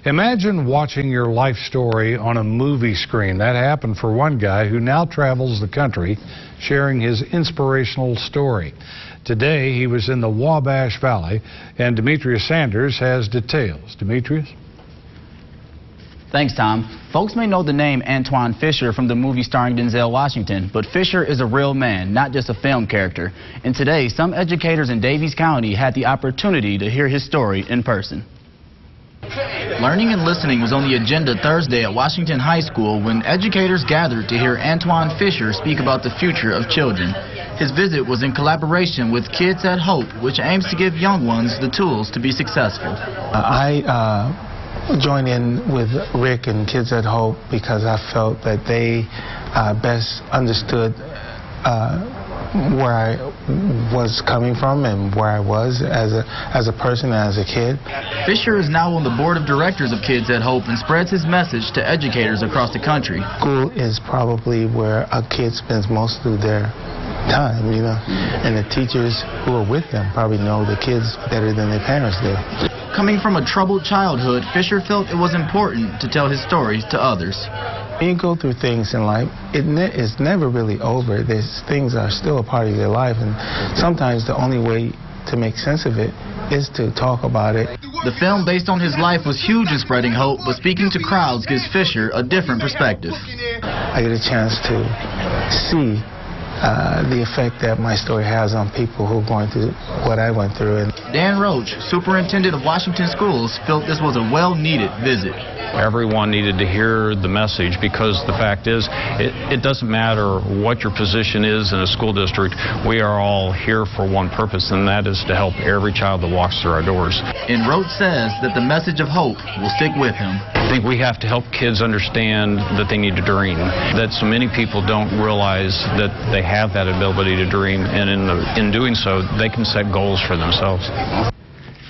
Imagine watching your life story on a movie screen. That happened for one guy who now travels the country sharing his inspirational story. Today he was in the Wabash Valley, and Demetrius Sanders has details. Demetrius? Thanks, Tom. Folks may know the name Antwone Fisher from the movie starring Denzel Washington, but Fisher is a real man, not just a film character. And today, some educators in Daviess County had the opportunity to hear his story in person. Learning and listening was on the agenda Thursday at Washington High School when educators gathered to hear Antwone Fisher speak about the future of children. His visit was in collaboration with Kids at Hope, which aims to give young ones the tools to be successful. I joined in with Rick and Kids at Hope because I felt that they best understood where I was coming from and where I was as a person and as a kid. Fisher is now on the board of directors of Kids at Hope and spreads his message to educators across the country. School is probably where a kid spends most of their time, you know, and the teachers who are with them probably know the kids better than their parents do. Coming from a troubled childhood, Fisher felt it was important to tell his stories to others. When you go through things in life, it's never really over. Things are still a part of your life, and sometimes the only way to make sense of it is to talk about it. The film based on his life was huge in spreading hope, but speaking to crowds gives Fisher a different perspective. I get a chance to see the effect that my story has on people who are going through what I went through. And Dan Roach, superintendent of Washington Schools, felt this was a well-needed visit. Everyone needed to hear the message because the fact is, it doesn't matter what your position is in a school district. We are all here for one purpose, and that is to help every child that walks through our doors. And Roach says that the message of hope will stick with him. I think we have to help kids understand that they need to dream, that so many people don't realize that they have that ability to dream, and in doing so, they can set goals for themselves.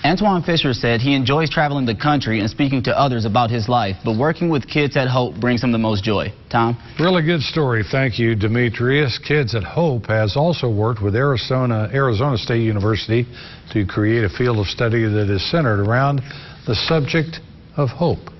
Antwone Fisher said he enjoys traveling the country and speaking to others about his life, but working with Kids at Hope brings him the most joy. Tom? Really good story. Thank you, Demetrius. Kids at Hope has also worked with Arizona State University to create a field of study that is centered around the subject of hope.